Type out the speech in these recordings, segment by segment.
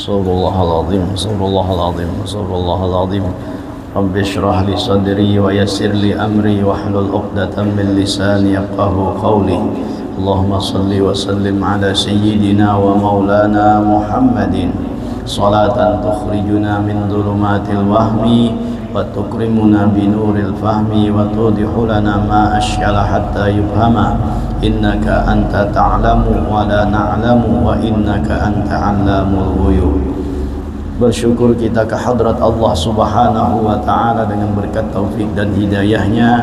Astagfirullahaladzim, astagfirullahaladzim, astagfirullahaladzim. Rabbi shrah li sadri wa yassir li amri wahlul 'uqdatam min lisani yafqahu qawli. Allahumma salli wa sallim ala sayyidina wa maulana Muhammadin salatan tukhrijuna min dhulumatil wahmi wa tukrimuna binuril fahmi wa tudihu lana ma asyala hatta yufhama. Innaka anta ta'lamu wa la na'lamu wa innaka anta 'allamul ghuyub. Bersyukur kita ke hadrat Allah Subhanahu wa ta'ala dengan berkat taufik dan hidayahnya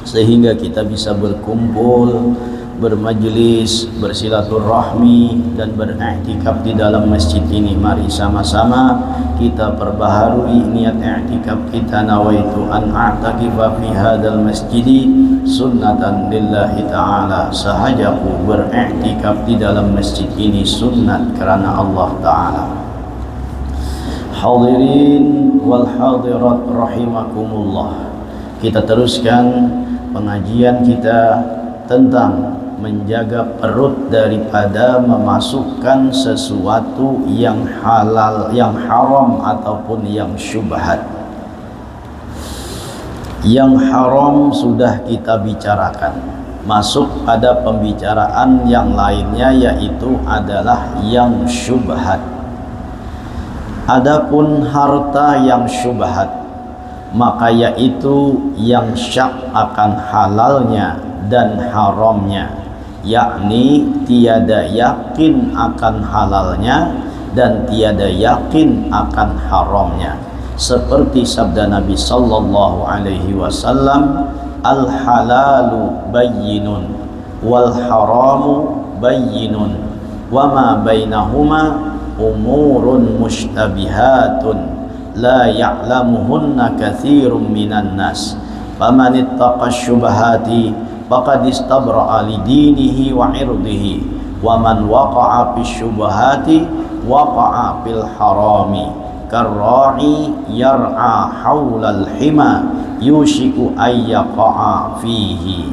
sehingga kita bisa berkumpul, bermajlis, bersilaturahmi dan beriktikaf di dalam masjid ini. Mari sama-sama kita perbaharui niat iktikaf kita. Nawaitu an a'takifa fi hadzal masjidi sunnatan lillahi ta'ala. Sahajaku beriktikaf di dalam masjid ini sunnat karena Allah ta'ala. Hadirin wal hadirat rahimakumullah. Kita teruskan pengajian kita tentang menjaga perut daripada memasukkan sesuatu yang halal, yang haram ataupun yang syubhat. Yang haram sudah kita bicarakan. Masuk pada pembicaraan yang lainnya yaitu adalah yang syubhat. Adapun harta yang syubhat, maka yaitu yang syak akan halalnya dan haramnya, yakni tiada yakin akan halalnya dan tiada yakin akan haramnya. Seperti sabda Nabi sallallahu alaihi wasallam, al halalu bayyinun wal haramu bayyinun wa ma bainahuma umurun mushtabihatun la ya'lamuhunna katsirun minan nas faman ittaqa syubhati faqad istabra'a li dinihi wa 'irdihi wa man waqa'a fi syubhati waqa'a fil harami karra'i yar'a haulal hima yushiku ay yaqa'a fihi.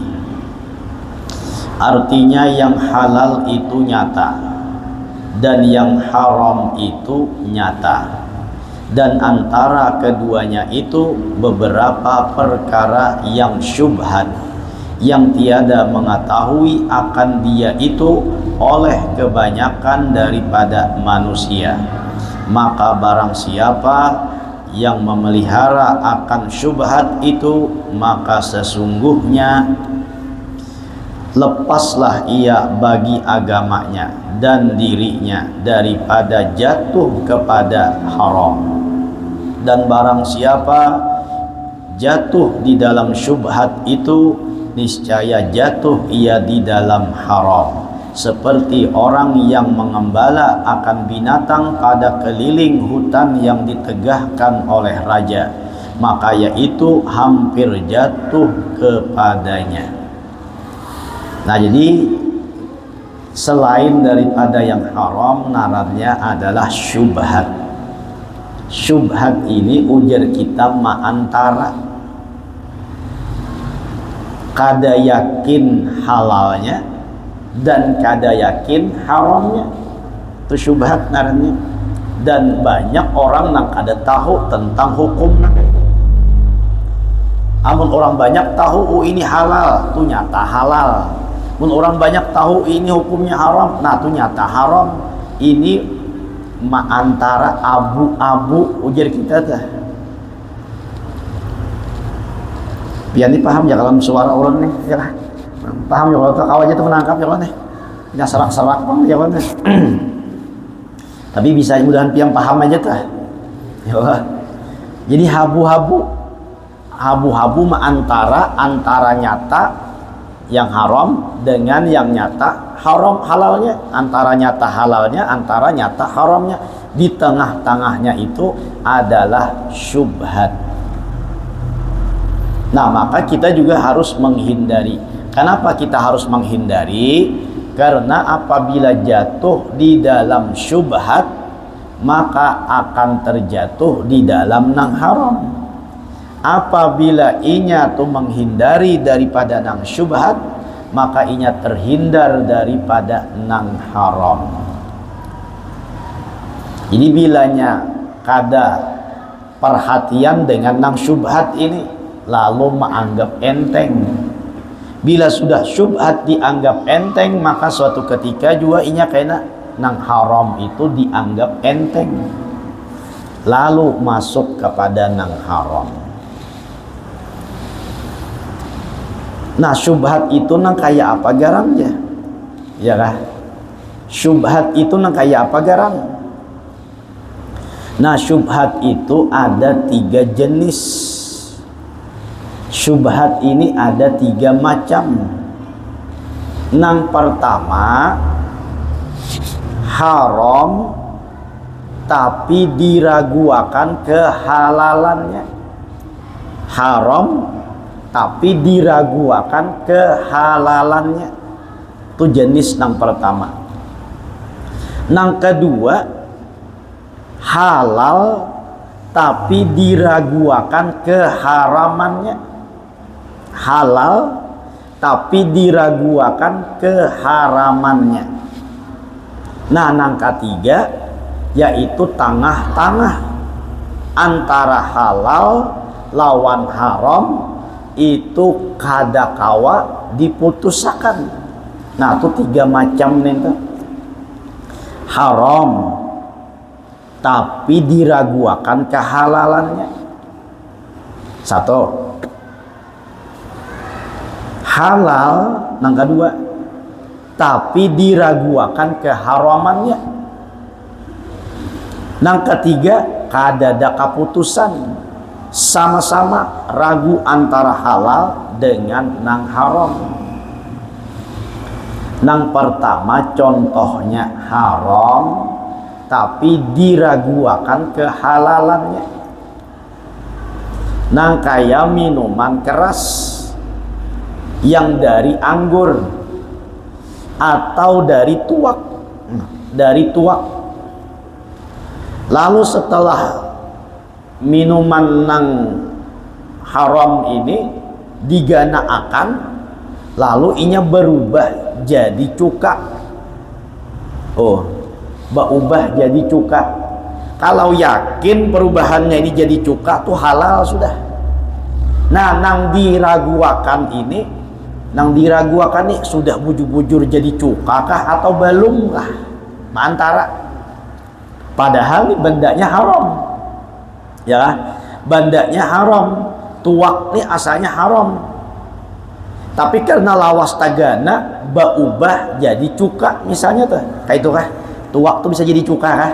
Artinya yang halal itu nyata dan yang haram itu nyata, dan antara keduanya itu beberapa perkara yang syubhat yang tiada mengetahui akan dia itu oleh kebanyakan daripada manusia. Maka barang siapa yang memelihara akan syubhat itu, maka sesungguhnya lepaslah ia bagi agamanya dan dirinya daripada jatuh kepada haram. Dan barang siapa jatuh di dalam syubhat itu, niscaya jatuh ia di dalam haram. Seperti orang yang mengembala akan binatang pada keliling hutan yang ditegahkan oleh raja, maka yaitu hampir jatuh kepadanya. Nah, jadi selain daripada yang haram, narannya adalah syubhat. Syubhat ini ujar kita antara kada yakin halalnya dan kada yakin haramnya. Itu syubhat narannya. Dan banyak orang yang kada tahu tentang hukumnya. Amun orang banyak tahu ini halal, itu nyata halal. Mun orang banyak tahu ini hukumnya haram, nah itu nyata haram. Ini antara abu-abu ujar kita dah. Biar nih paham ya kalau suara orang nih, ya lah. Paham ya kalau kau aja tuh menangkap ya kan nih. Punya serak-serak bang ya kan nih. Tapi bisa mudahan piang paham aja tuh. Ya Allah. Jadi habu-habu antara nyata yang haram dengan yang nyata halalnya, antara nyata halalnya, antara nyata haramnya. Di tengah-tengahnya itu adalah syubhat. Nah, maka kita juga harus menghindari. Kenapa kita harus menghindari? Karena apabila jatuh di dalam syubhat, maka akan terjatuh di dalam nang haram. Apabila inya tuh menghindari daripada nang syubhat, maka inya terhindar daripada nang haram. Jadi bilanya kada perhatian dengan nang syubhat ini, lalu menganggap enteng. Bila sudah syubhat dianggap enteng, maka suatu ketika juga inya kena nang haram itu dianggap enteng, lalu masuk kepada nang haram. Nah syubhat itu nang kayak apa garamnya, ya kah? Syubhat itu nang kayak apa garam? Nah syubhat itu ada 3 jenis. Syubhat ini ada 3 macam. Nang pertama, haram tapi diragukan kehalalannya. Haram tapi diragukan kehalalannya. Itu jenis nang pertama. Nang kedua, halal tapi diragukan keharamannya. Halal tapi diragukan keharamannya. Nah nang ketiga yaitu tengah-tengah antara halal lawan haram, itu kada kawa diputusakan. Nah itu 3 macam nih tuh. Haram tapi diragukan kehalalannya. 1. Halal nang kedua tapi diragukan keharamannya. Nang ketiga kada ada keputusan, sama-sama ragu antara halal dengan nang haram. Nang pertama contohnya haram tapi diragukan kehalalannya. Nang kaya minuman keras yang dari anggur atau dari tuak. Lalu setelah minuman nang haram ini diganaakan, lalu inya berubah jadi cuka. Berubah jadi cuka. Kalau yakin perubahannya ini jadi cuka tuh halal sudah. Nah nang diragukan ini sudah bujur-bujur jadi cuka kah atau belum kah? Antara. Padahal ini bandanya haram, ya, bandanya haram, tuak ini asalnya haram, tapi karena lawas tagana berubah jadi cuka misalnya tuh, kayak itu kah? Tuak tuh bisa jadi cuka kah?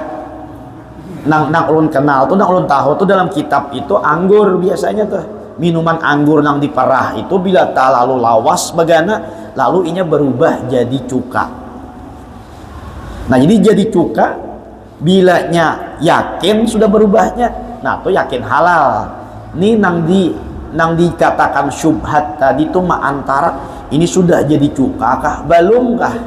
Nang ulun kenal tuh, nang ulun tahu tuh dalam kitab itu anggur biasanya tuh, minuman anggur nang diperah itu bila tak lalu lawas bagana, lalu inya berubah jadi cuka. Nah jadi jadi cuka bilanya yakin sudah berubahnya, nah tuh yakin halal. Ini nang dikatakan syubhat tadi tuh antara ini sudah jadi cuka kah belum kah.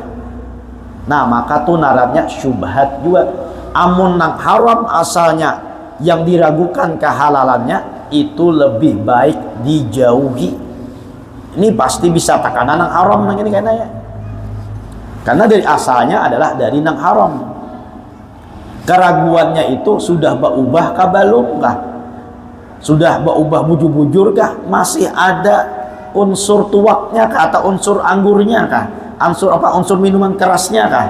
Nah maka tuh naratnya syubhat juga. Amun nang haram asalnya yang diragukan kehalalannya itu lebih baik dijauhi. Ini pasti bisa takanan nang haram nang ini kayaknya ya. Karena dari asalnya adalah dari nang haram. Keraguannya itu sudah berubah kah belum kah? Sudah berubah bujur-bujur kah? Masih ada unsur tuaknya kah atau unsur anggurnya kah? Unsur minuman kerasnya kah?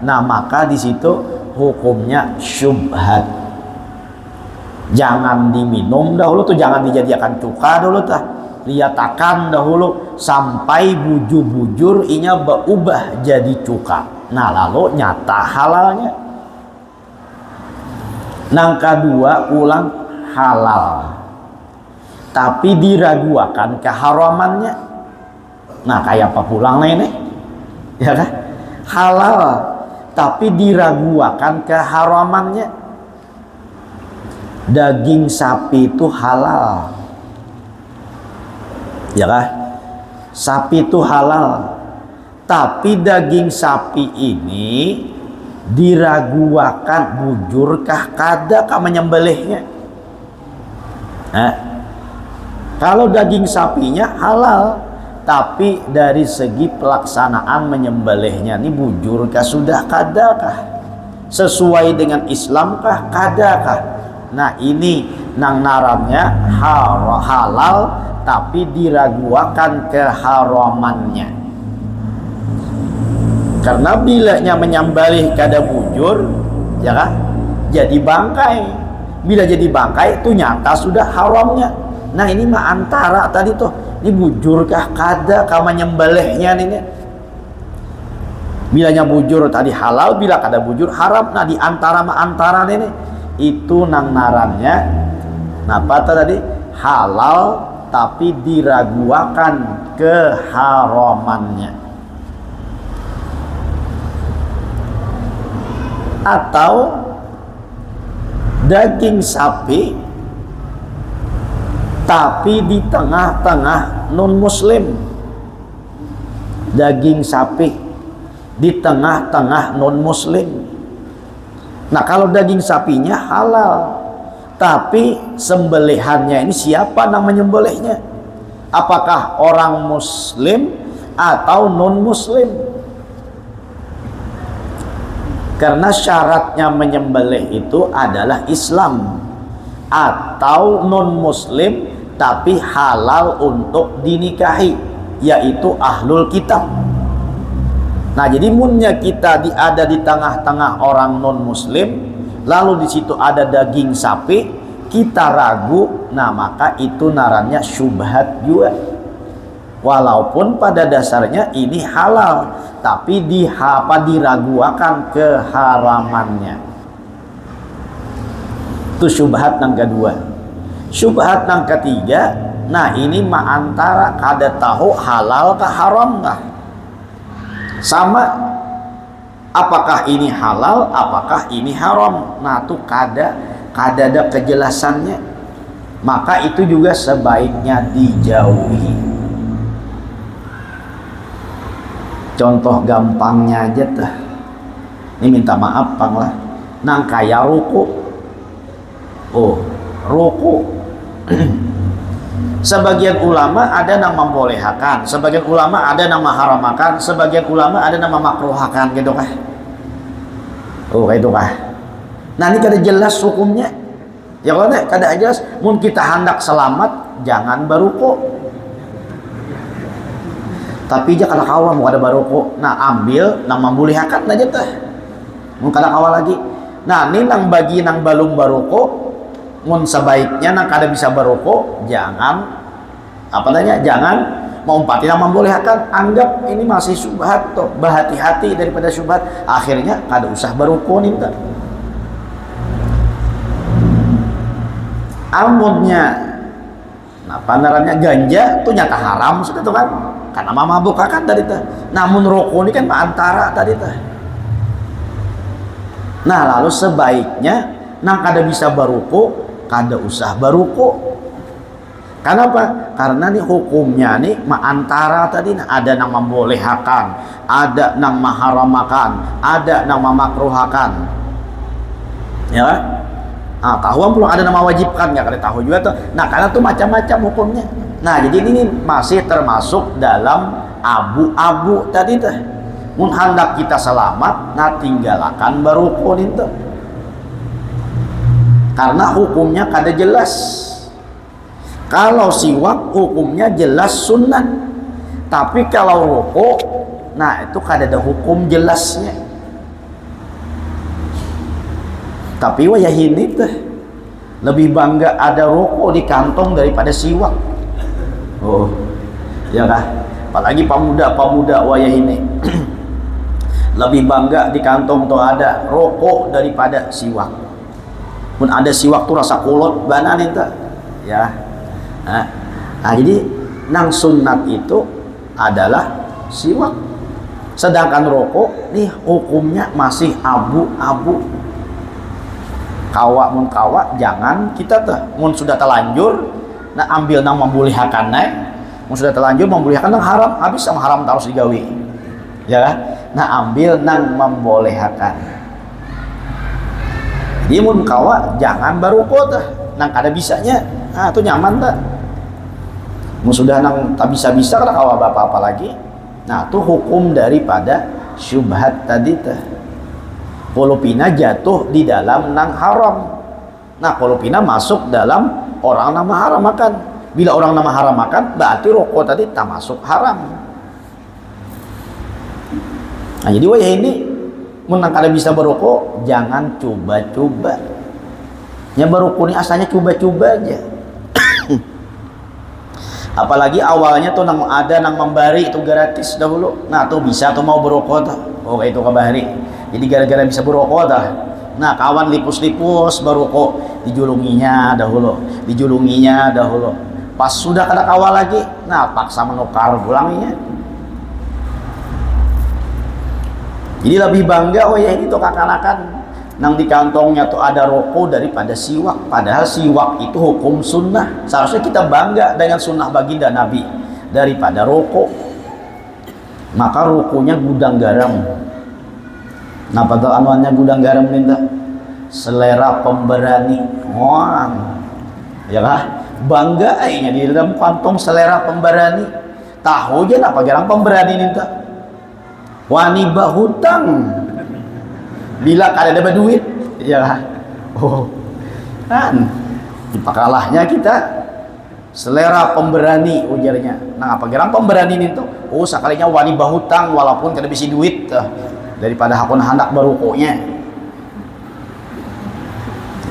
Nah maka di situ hukumnya syubhat. Jangan diminum dahulu tuh, jangan dijadikan cuka dulu tuh, liatakan dahulu sampai bujur-bujur inya berubah jadi cuka. Nah lalu nyata halalnya. Nang kedua ulang halal tapi diragukan keharamannya. Nah kayak apa pulang ini, ya kan? Halal tapi diragukan keharamannya. Daging sapi itu halal, ya kan? Sapi itu halal, tapi daging sapi ini diragukan bujurkah kada kah menyembelihnya. Kalau daging sapinya halal, tapi dari segi pelaksanaan menyembelihnya ini bujurkah sudah kadakah? sesuai dengan Islamkah kadakah. Nah ini nang naramnya halal tapi diragukan keharamannya. Karena bilanya menyambalih kada bujur ya kan jadi bangkai. Bila jadi bangkai itu nyata sudah haramnya. Nah ini mah antara tadi tuh, ini bujurkah kada kama nyembelihnya ini. Bilanya bujur tadi halal, bila kada bujur haram. Nah di antara mah antara ini itu nang narannya napa tadi halal tapi diragukan keharamannya. Atau daging sapi tapi di tengah-tengah non muslim. Daging sapi di tengah-tengah non muslim. Nah kalau daging sapinya halal tapi sembelihannya ini siapa yang menyembelihnya? Apakah orang muslim atau non muslim? Karena syaratnya menyembelih itu adalah Islam atau non muslim tapi halal untuk dinikahi, yaitu ahlul kitab. Nah jadi munnya kita ada di tengah-tengah orang non muslim, lalu di situ ada daging sapi, kita ragu, nah maka itu narannya syubhat juga. Walaupun pada dasarnya ini halal, tapi diragukan keharamannya. Itu syubhat yang kedua. Syubhat yang ketiga, nah ini mah antara kada tahu halal kah haram kah. Sama, apakah ini halal, apakah ini haram. Nah itu kada ada kejelasannya. Maka itu juga sebaiknya dijauhi. Contoh gampangnya aja tuh, ini minta maaf pang lah, nang kaya ruku, ruku. Sebagian ulama ada yang membolehkan, sebagian ulama ada yang mengharamkan, sebagian ulama ada yang memakruhkan gitu kah? Kayak itu kah? Nah ini kada jelas hukumnya. Ya kalau kada jelas, mun kita hendak selamat jangan baruku. Tapi aja kada kawal mau ada baruku, nah ambil nang membolehkan aja teh. Mun kada kawal lagi. Nah ini nang bagi nang balung baruku, mun sebaiknya nang kada bisa baruku, jangan jangan mengumpati nang membolehkan. Anggap ini masih syubhat toh, berhati-hati daripada syubhat. Akhirnya kada usah baruku nih teh. Amunnya nah pandarannya ganja tuh nyata haram sudah tuh kan, karena mabuk kan tadi teh. Namun rokok ini kan antara tadi teh. Nah lalu sebaiknya nang kada bisa baruku, kada usah baruku. Kenapa? Karena nih hukumnya nih antara tadi ada nang membolehkan, ada nang mengharamkan, ada nang memakruhkan. Ya. Nah, tahu belum ada nama wajibkan, nggak ada tahu juga tuh. Nah karena tuh macam-macam hukumnya. Nah jadi ini masih termasuk dalam abu-abu tadi tuh. Mun hendak kita selamat, nah tinggalkan barukun itu. Karena hukumnya kada jelas. Kalau siwak hukumnya jelas sunnah, tapi kalau rokok, nah itu kada ada hukum jelasnya. Tapi wayah ini teh lebih bangga ada rokok di kantong daripada siwak. Ya kah? Apalagi pemuda wayah ini lebih bangga di kantong tuh ada rokok daripada siwak. Pun ada siwak tuh rasa kulot banan itu, ya. Nah jadi nang sunat itu adalah siwak. Sedangkan rokok nih hukumnya masih abu-abu. Kawa jangan kita tuh mun sudah terlanjur nah ambil nang membolehkan mun sudah terlanjur membolehkan nang haram habis sama haram terus digawi ya kan. Nah ambil nang membolehkan. Jadi mun kawa jangan baruko tuh nang kada bisanya, nah itu nyaman tuh. Mun sudah nang tak bisa kada kawa apa lagi. Nah itu hukum daripada syubhat tadi tuh. Kolopina jatuh di dalam nang haram. Nah, kolopina masuk dalam orang nama haram makan. Bila orang nama haram makan, berarti rokok tadi tak masuk haram. Nah, jadi wah ini menang kada bisa berokok, jangan coba-coba. Ya berokok ini asalnya coba-coba aja. Apalagi awalnya tuh nang ada nang membari itu gratis dahulu. Nah, tuh bisa tuh mau berokok tuh. Oh, itu kabari. Jadi gara-gara bisa berokok dah. Nah, kawan lipus-lipus berokok, dijulunginya dahulu. Pas sudah kada kawal lagi, nah paksa menukar pulangnya. Jadi lebih bangga, oh ya ini tuh kakanakan nang di kantongnya tuh ada rokok daripada siwak. Padahal siwak itu hukum sunnah. Seharusnya kita bangga dengan sunnah baginda Nabi daripada rokok. Maka rokoknya gudang garam. Nah, padahal anuannya gudang garam minta selera pemberani. Wah, ya kah? Bangga aja di dalam kantong selera pemberani. Tahu aja apa gerang pemberani minta. Wani bahutang. Bila kada dapat duit, ya kah? Oh, kan dipakalahnya kita selera pemberani ujarnya. Nah, apa gerang pemberani itu? Oh, sekalinya wani bahutang walaupun kada bisa duit daripada hakun hendak berukuknya.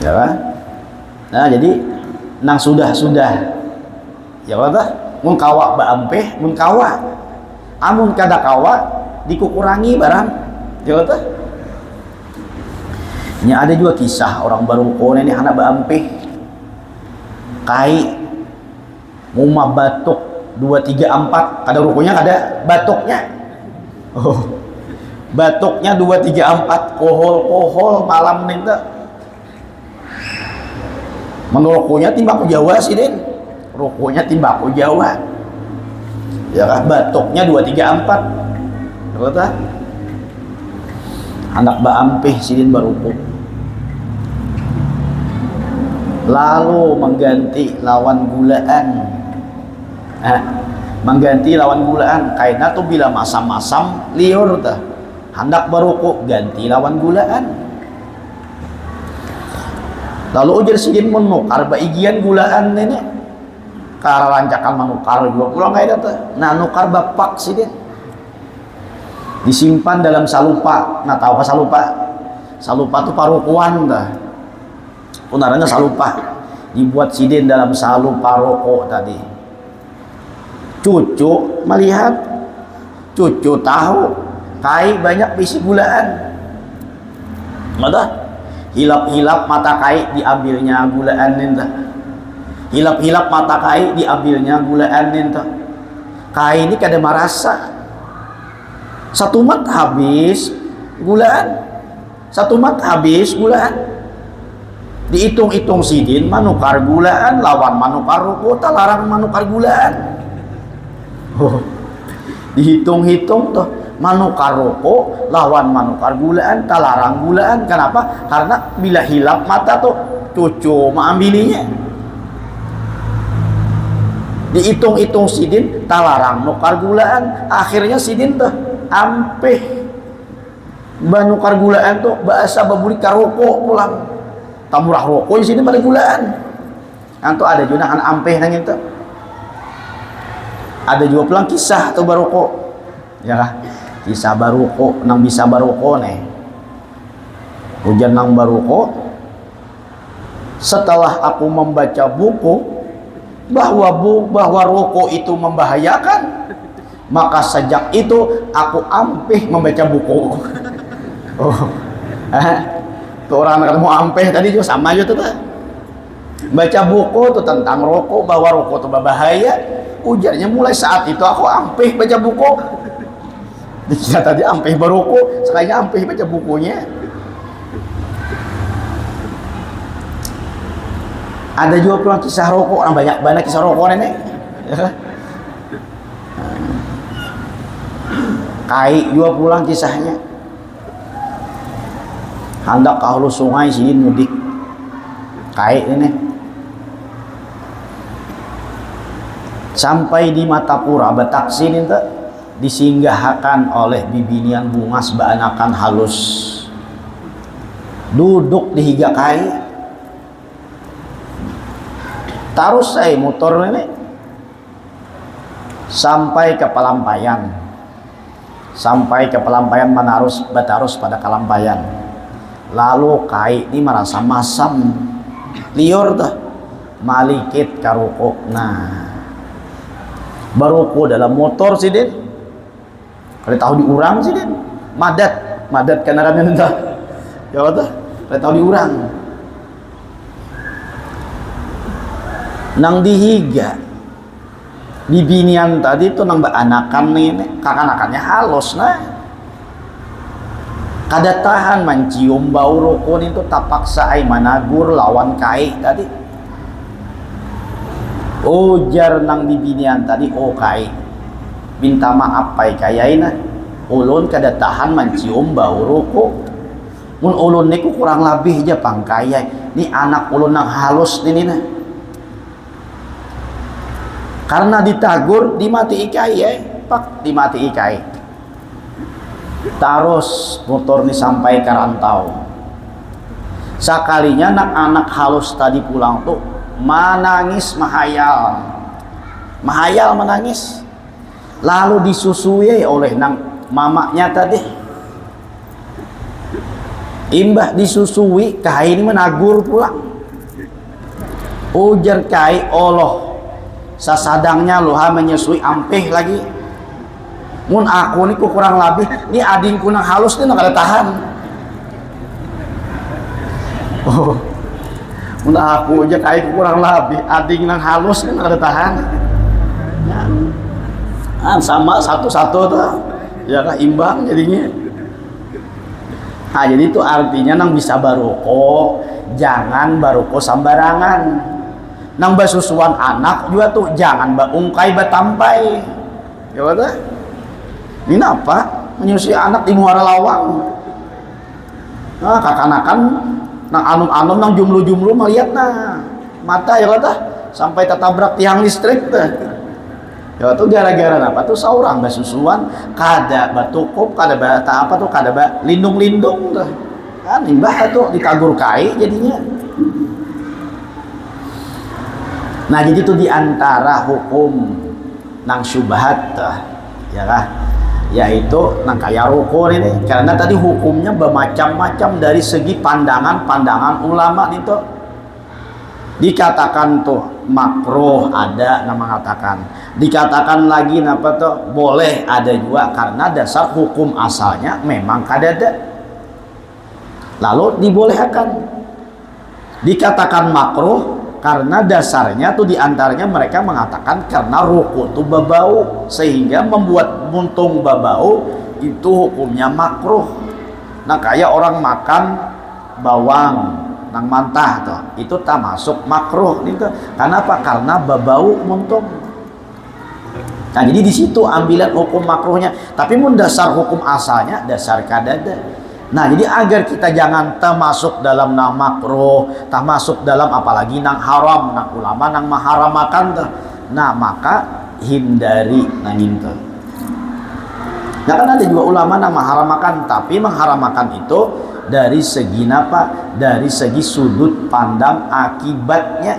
Ya kan? Nah, jadi nang sudah ya kata mun kawa baampeh mun kawa amun kada kawa dikukurangi barang ya kata. Ini ada juga kisah orang baruko ini anak baampeh kai muma batuk 2 3 4 kada rukunya kada batuknya. Oh, batuknya 2 3 4 kohol malam minta menurutnya timbaku Jawa sih Den, rokoknya timbaku Jawa ya kan, batuknya 2 3 4 kata anak baampeh sidin barukuk lalu mengganti lawan gulaan. Mengganti lawan gulaan karena tuh bila masam-masam liur tah hendak barukuk ganti lawan gulaan. Lalu ujar sidin menukar baigian gulaan ini karena rancakan menukar juga pulang kayak data. Nah, nukar bapak sidin disimpan dalam salupa. Nah, tahu apa salupa? Salupa itu parukuan dah. Punaranya salupa dibuat sidin dalam salupa rokok tadi. Cucu melihat, cucu tahu kai banyak bisi gulaan. Mada hilap-hilap mata kai diambilnya gulaan ninta. Hilap-hilap mata kai diambilnya gulaan ninta. Kai ini kada merasa. Satu mat habis gulaan. Satu mat habis gulaan. Dihitung-hitung sidin manukar gulaan lawan manukar rokok larang manukar gulaan. Oh, dihitung-hitung tuh manukar rokok lawan manukar gulaan talarang gulaan. Kenapa? Karena bila hilap mata tuh cucu mengambilinya. Dihitung-hitung sidin talarang nukar gulaan. Akhirnya sidin tuh ampeh banukar gulaan tuh bahasa baburi karoko pulang tamurah rokok di sini pada gulaan. Antu ada juga kan ampeh nang itu. Ada juga pulang kisah tuh baroko. Ya kah? Kisah baruko nang bisa baruko nih hujan nang baruko setelah aku membaca buku bahwa rokok itu membahayakan maka sejak itu aku ampeh membaca buku. Oh, tuh orang ketemu ampeh tadi juga sama aja tuh baca buku tuh tentang rokok bahwa rokok itu berbahaya. Ujarnya mulai saat itu aku ampeh baca buku. Dikira tadi ampeh baroko, sekalinya ampeh baca bukunya. Ada juga pulang kisah rokok, orang banyak kisah rokok nenek. Ya. Kai juga pulang kisahnya. Hendak ke hulu sungai sini mudik. Kai ini. Sampai di Matapura, Bataksin itu disinggahkan oleh bibinian bungas baanakan halus duduk di higa kai, terus saya motor ini sampai ke Pelampayan, menarus batarus pada Kalampayan. Lalu kai ini merasa masam liur tuh malikit karuko. Nah baruko dalam motor sih Den, kalau tahu diurang sih Den, madat kendaraan entah ya Allah, kalau tahu diurang nang dihiga bibinian tadi tuh nang anakan nih kakanakannya halus nah kada tahan mencium bau rokok itu tapaksa ay managur lawan kai tadi. Ujar nang bibinian tadi, oh kai minta maaf pai kayaina ulun kada tahan mencium bau rokok. Mun ulun niku kurang lebih aja pangkayai ni anak ulun nang halus ini nah. Karena ditagur dimati ikai pak dimati ikai. Terus motor ini sampai ke rantau. Sekalinya anak-anak halus tadi pulang tuh menangis mahayal menangis. Lalu disusui oleh nang mamanya tadi. Imbah disusui kai ini menagur pulang. Ujar kai Allah sasadangnya loha menyusui ampeh lagi. Mun aku ini kurang lebih ini adingku nang halus ini kada tahan. Oh, mun aku aja kayak kurang lebih ading nang halus ini kada tahan. Ya. Sama satu-satu tuh ya kah imbang jadinya. Nah jadi itu artinya nang bisa baroko jangan baroko sembarangan. Nang basusuan anak juga tuh jangan baungkai batampai. Ya betul? Ini apa? Menyusui anak di muara lawang. Nah, kakanakan nang anum-anum nang jumlu-jumlu melihat nah mata ya betul? Sampai tertabrak tiang listrik tuh. Ya tuh gara-gara apa tuh saurang basusuan kada batukup kada bata apa tuh kada lindung-lindung tuh. Kan imbah tuh ditagur kai jadinya. Nah jadi itu diantara hukum nang syubhat ya kah, yaitu nang kaya rukun ini karena tadi hukumnya bermacam-macam dari segi pandangan ulama itu dikatakan tuh makruh ada yang mengatakan dikatakan lagi apa tuh boleh ada juga karena dasar hukum asalnya memang kadada lalu dibolehkan dikatakan makruh karena dasarnya tuh diantaranya mereka mengatakan karena ruku itu babau sehingga membuat muntung babau itu hukumnya makruh. Nah kayak orang makan bawang nang mantah tuh itu tak masuk makruh itu karena apa? Karena babau muntung. Nah jadi di situ ambilan hukum makruhnya tapi mun dasar hukum asalnya dasar kadada. Nah jadi agar kita jangan termasuk dalam nang makruh, termasuk dalam apalagi nang haram, nang ulama nang maharamakan tuh. Nah maka hindari nang itu. Nah kan ada juga ulama nang maharamakan, tapi mengharamakan itu dari segi apa? Dari segi sudut pandang akibatnya,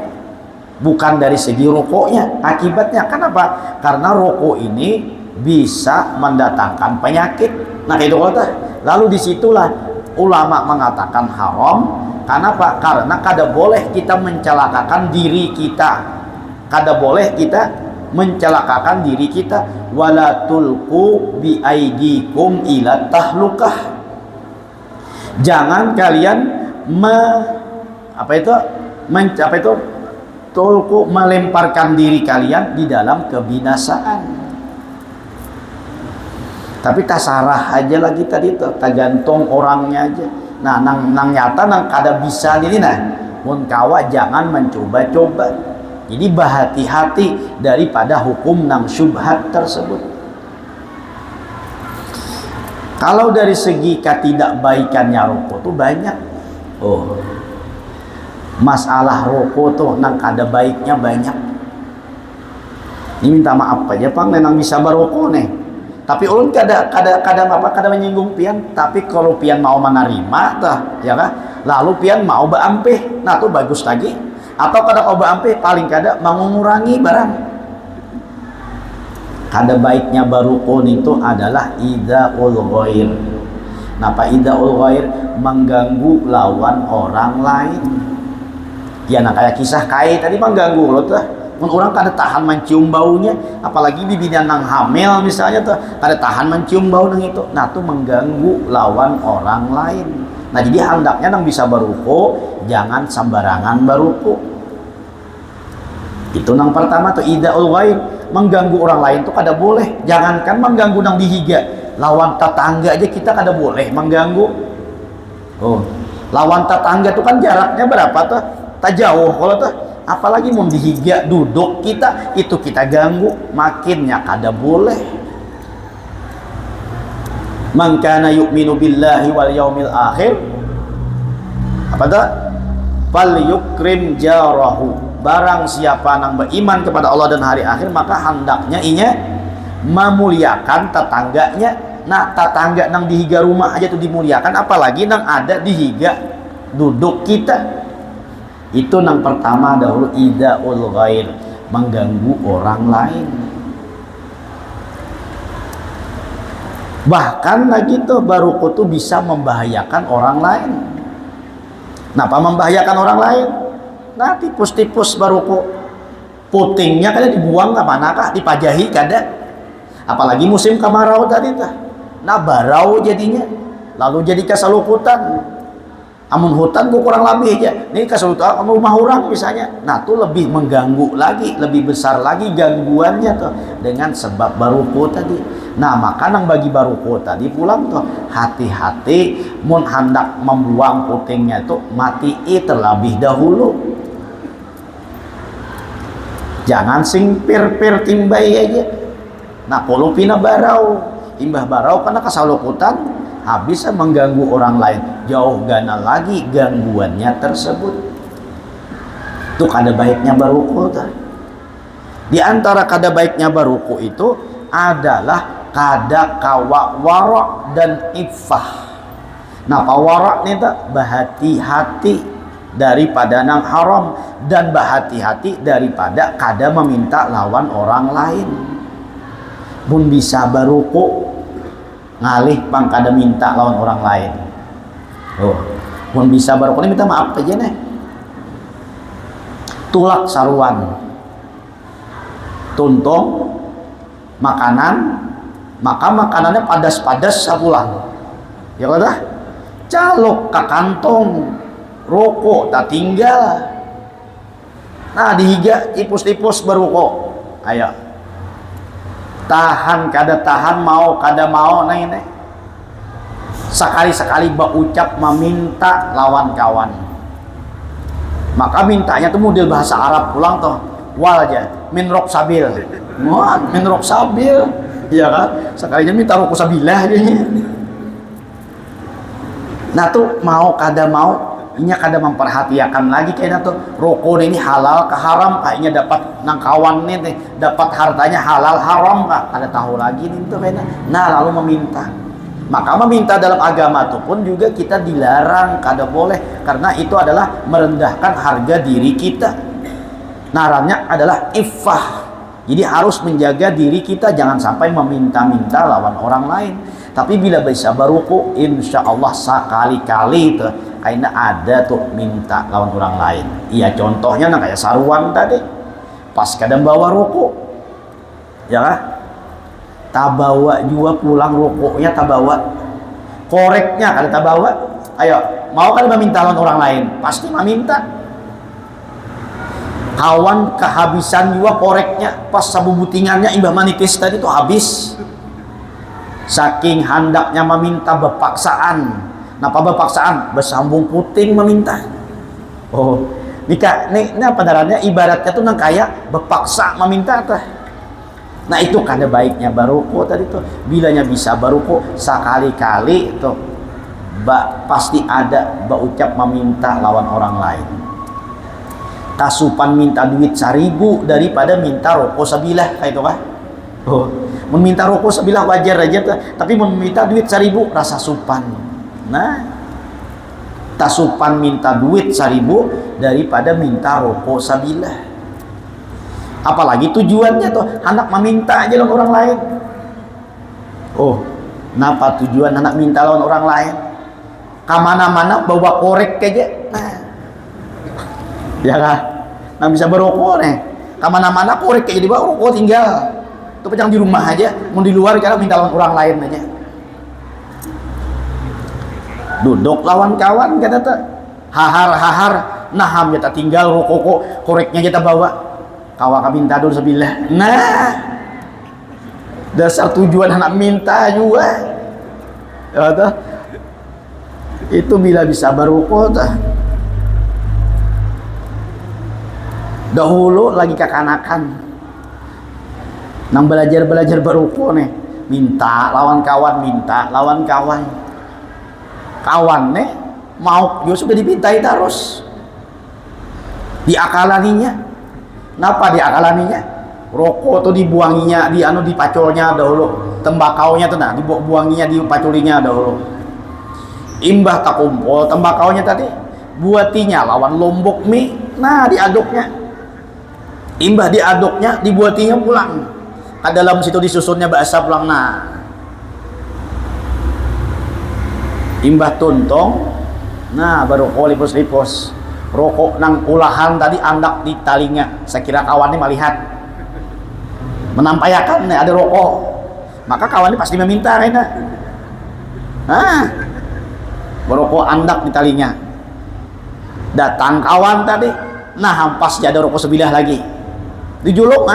bukan dari segi rokoknya. Akibatnya kenapa? Karena rokok ini bisa mendatangkan penyakit. Nah itu kata. Lalu disitulah ulama mengatakan haram. Kenapa? Karena kada boleh kita mencelakakan diri kita. Kada boleh kita mencelakakan diri kita. Wala tulqu bi aidikum ila tahlukah. Jangan kalian tulqu melemparkan diri kalian di dalam kebinasaan. Tapi tasarah aja lagi tadi tuh, tergantung orangnya aja. Nah, nang nyata nang kada bisa ini nah, mun kawa jangan mencoba-coba. Jadi berhati-hati daripada hukum nang syubhat tersebut. Kalau dari segi ketidakbaikannya rokok tuh banyak. Oh, masalah rokok tuh nang kada baiknya banyak. Ini minta maaf aja pang, nang bisa barokok nih. Tapi ulun kada menyinggung pian, tapi kalau pian mau menerima tah ya kan, lalu pian mau baampeh, nah tuh bagus lagi. Atau kada kau baampeh, paling kada mengurangi barang. Kada baiknya barukun itu adalah idaul ghair. Napa idaul ghair? Mengganggu lawan orang lain. Ya nah kayak kisah kai tadi mengganggu loh tuh. Orang kada tahan mencium baunya, apalagi bibinya nang hamil misalnya tuh kada tahan mencium bau nang itu. Nah tuh mengganggu lawan orang lain. Nah jadi hendaknya nang bisa baruko, jangan sembarangan baruko. Itu nang pertama tuh idaul ghair, mengganggu orang lain tuh kada boleh. Jangankan mengganggu nang dihiga, lawan tetangga aja kita kada boleh mengganggu. Oh, lawan tetangga tuh kan jaraknya berapa tuh? Tak jauh kalau tuh. Apalagi mau dihiga duduk kita, itu kita ganggu, makinnya kada boleh. Man kana yu'minu billahi wal yaumil akhir, apa tuh? Fal yukrim jarahu. Barang siapa nang beriman kepada Allah dan hari akhir, maka hendaknya inya memuliakan tetangganya. Nah tetangga nang dihiga rumah aja tuh dimuliakan, apalagi nang ada dihiga duduk kita. Itu nang pertama dahulu idaul ghair, mengganggu orang lain. Bahkan lagi tuh baruku tuh bisa membahayakan orang lain. Kenapa membahayakan orang lain? Nah tipus-tipus baruku, putingnya kada dibuang ke manakah, dipajahi kada. Apalagi musim kemarau tadi tuh. Nah barau jadinya, lalu jadi kesalukutan. Amun hutan ku kurang lebih aja ini kesulitan rumah orang misalnya, nah tuh lebih mengganggu lagi, lebih besar lagi gangguannya tuh dengan sebab baruko tadi. Nah maka nang bagi baruko tadi pulang tuh hati-hati, mun hendak membuang putingnya tuh mati terlebih dahulu, jangan sing pir-pir timbai aja. Nah kalau pina barau imbah barau karena kesalukutan, habis mengganggu orang lain, jauh gana lagi gangguannya tersebut. Itu kada baiknya baruku tuh. Di antara kada baiknya baruku itu adalah kada kawa warok dan iffah. Nah warok nih tuh berhati-hati daripada nang haram, dan berhati-hati daripada kada meminta lawan orang lain. Pun bisa baruku ngalih pang kada minta lawan orang lain. Oh, pun bisa baru minta maaf aja nih. Tulak saruan, tuntung makanan, maka makanannya padas-padas sapulang. Ya udah, calok ke kantong, rokok tak tinggal. Nah dihiga tipus-tipus berukok. Ayo. Tahan kada tahan, mau kada mau, nah ini sekali-sekali berucap meminta lawan kawan, maka mintanya tuh model bahasa Arab pulang tuh wal aja, min rok sabil, min rok sabil, ya kan, sekalinya minta rok sabilah aja. Nah tuh mau kada mau, ini kada memperhatikan lagi kayaknya tuh rokok ini halal ke haram, kayaknya dapat nang kawan nih dapat hartanya halal haram kah, kada tahu lagi nih tuh kayaknya. Nah lalu meminta, maka meminta dalam agama itu pun juga kita dilarang, kada boleh, karena itu adalah merendahkan harga diri kita. Narannya adalah iffah, jadi harus menjaga diri kita, jangan sampai meminta-minta lawan orang lain. Tapi bila bisa baruku, insya Allah sekali-kali tuh kayaknya ada tuh minta lawan orang lain. Iya contohnya nah kayak saruan tadi, pas kadang bawa rokok, ya kan? Tak bawa juga pulang rokoknya, tak bawa koreknya kalau tak bawa. Ayo, mau kan meminta lawan orang lain, pasti meminta. Kawan kehabisan juga koreknya, pas sabubutingannya imbah manipis tadi tuh habis. Saking handaknya meminta bepaksaan. Napa bepaksaan? Bersambung puting meminta. Oh, ini apa darannya? Ibaratnya tuh nang kayak bepaksa meminta tuh. Nah itu kada baiknya baruko tadi tuh. Bilanya bisa baruko sekali-kali tuh pasti ada berucap meminta lawan orang lain. Kasupan minta duit 1000 daripada minta rokok sebilah kayak itu kah? Oh, Meminta rokok sebilah wajar aja tuh, tapi meminta duit 1.000 rasa supan. Nah, tak supan minta duit 1.000 daripada minta rokok sebilah. Apalagi tujuannya tuh anak meminta aja lawan orang lain. Oh, kenapa tujuan anak minta lawan orang lain? Kamana-mana bawa korek aja. Nah, ya kan? Nah bisa berokok nih. Kamana-mana korek aja dibawa, rokok tinggal. Itu jangan di rumah aja, mau di luar kalau minta lawan orang lain aja. Duduk lawan kawan kata tuh, hahar, nah kita tinggal rokok koreknya kita bawa. Kawa minta dulu sebilah. Nah, dasar tujuan anak minta juga. Ya, tuh. Itu bila bisa berokok tuh. Dahulu lagi kekanakan nang belajar berokok nih, minta lawan kawan kawan nih mau dia sudah dipintai terus diakalaninya. Kenapa diakalaninya? Rokok tuh dibuanginya, dipacolnya dahulu, tembakaunya tuh nah dibuanginya, dipaculinya dahulu. Imbah tak kumpul tembakaunya tadi buatinya lawan lombok mie, nah diaduknya. Imbah diaduknya, dibuatinya pulang. Ke dalam situ disusunnya bahasa pulang. Nah, imbah tuntong, nah baru lipos-lipos. Rokok nang ulahan tadi andak di talinya. Saya kira kawannya melihat, menampayakan nih ada rokok. Maka kawannya pasti meminta kayaknya. Nah, berokok andak di talinya. Datang kawan tadi, nah hampas jadi rokok sebilah lagi. Dijulung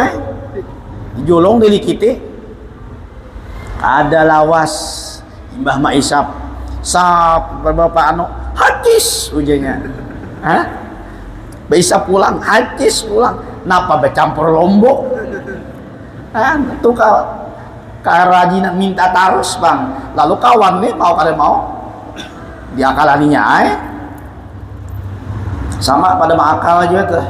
dijulung dilikiti, ada lawas Mbah Maisap sap bapak anu hadis ujanya, bisa pulang hadis pulang, napa bercampur lombok, tuh kerajinan minta tarus bang, lalu kawan nih mau kalian mau diakalaninya sama pada akal aja tuh.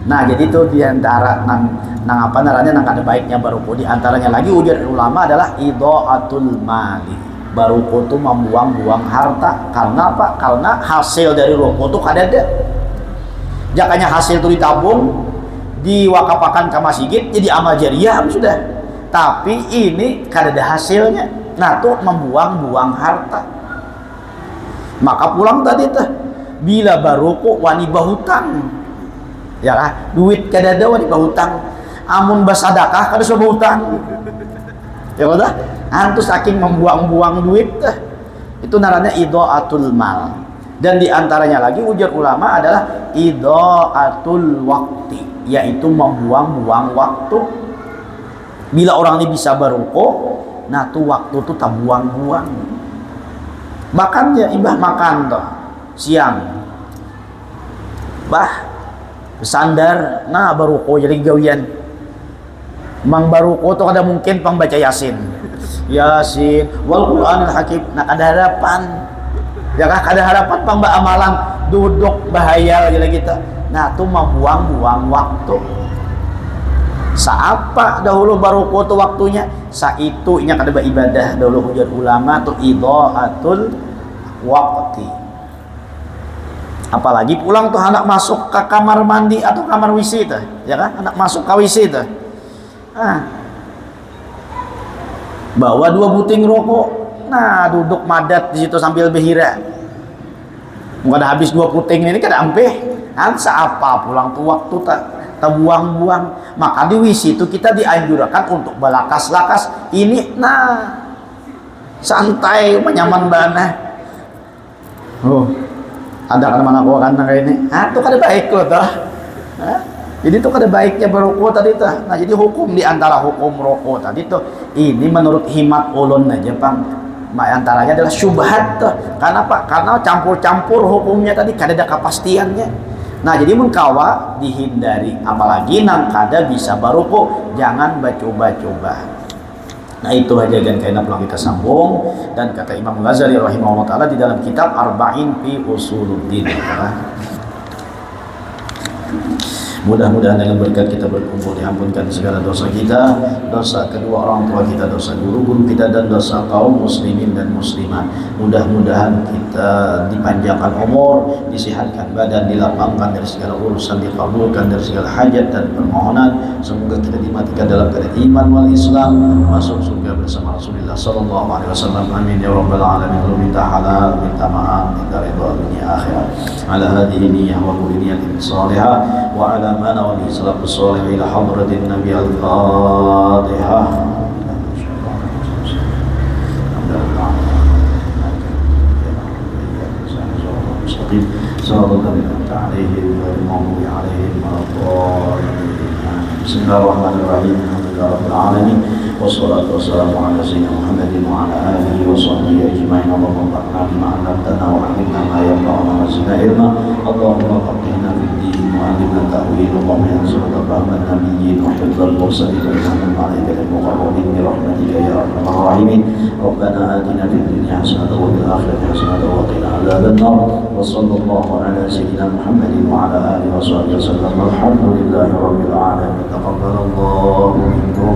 Nah jadi itu diantara nang apa namanya nang ada baiknya baruko, diantaranya lagi ujar ulama adalah idha'atul mali. Baruko itu membuang-buang harta. Karena apa? Karena hasil dari rokok itu kadada. Jakanya hasil itu ditabung, diwakapakan ke masjid jadi amal jariah sudah. Tapi ini kadada hasilnya. Nah tuh membuang-buang harta. Maka pulang tadi tuh bila baruko wani bahutang. Ya kan? Duit kadada wani bahutang. Amun basadakah kada sudah bahutang. Ya udah, antus saking membuang-buang duit itu namanya idha'atul mal. Dan diantaranya lagi ujar ulama adalah idha'atul wakti, yaitu membuang-buang waktu. Bila orang ini bisa berukuk, nah tuh waktu tuh tak buang-buang. Makan ya imbah makan toh siang, bah sandar, nah berukuk jadi gawian. Mang baruko tuh ada mungkin pang baca Yasin wal Qur'anil Hakim. Nah ada harapan ya kah, ada harapan pang amalan duduk bahaya lagi kita. Nah tuh membuang-buang waktu. Saapa dahulu baruko tuh waktunya sa itu nya kada ibadah dahulu ujar ulama tuh idha'atul waqti. Apalagi pulang tuh anak masuk ke kamar mandi atau kamar WC tuh ya kan, anak masuk ke WC tuh bawa 2 buting rokok, nah duduk madat di situ sambil berhira. Bukan habis 2 puting ini kan ampe, apa pulang tuh waktu tak buang-buang. Maka di WC itu kita dianjurkan untuk balakas-lakas ini, nah santai menyaman banget. Oh, ada kan mana gua kan kayak ini, itu kan baik loh dah. Jadi itu kada baiknya berokok tadi tuh. Nah jadi hukum diantara hukum rokok tadi tuh ini menurut himat ulun aja pang, antaranya adalah syubhat tuh. Karena apa? Karena campur-campur hukumnya tadi kada ada kepastiannya. Nah jadi mengkawa dihindari, apalagi nang kada bisa berokok jangan coba-coba. Nah itu aja kan kayaknya pulang kita sambung. Dan kata Imam Ghazali rahimahullah taala di dalam kitab Arba'in fi Usuluddin, Mudah-mudahan dengan berkat kita berkumpul diampunkan segala dosa kita, dosa kedua orang tua kita, dosa guru-guru kita, dan dosa kaum muslimin dan muslimat. Mudah-mudahan kita dipanjangkan umur, disehatkan badan, dilapangkan dari segala urusan, dikabulkan dari segala hajat dan permohonan. Semoga kita dimatikan dalam keadaan iman wal Islam, masuk surga bersama Rasulullah sallallahu alaihi wasallam. Amin ya rabbal alamin. Lu minta halal, minta maaf, minta ridha dunia akhirat. Ala hadhihi niyyah wa kulli niyatin salihah wa ala ma nawali salafus salih ila hadratin nabi al-fatihah. صراط الذين أنعمت عليهم غير المغضوب عليهم ولا الضالين. بسم الله الرحمن الرحيم. الحمد لله رب العالمين والصلاة والسلام على سيدنا محمد وعلى آله وصحبه أجمعين. اللهم انفعنا بما علمتنا وعلمنا ما ينفعنا وزدنا علما. اللهم فقهنا في الدين وعلمنا تأويل. اللهم انصرنا فهم النبيين وحفظ المرسلين وإمام عليك المقربين برحمتك يا أرحم الراحمين. ربنا آتنا في الدنيا حسنة وفي الآخرة حسنة وقنا عذاب النار. وصلى الله على سيدنا محمد وعلى آله وصحبه وسلم. الحمد لله رب العالمين. تقبل الله منكم.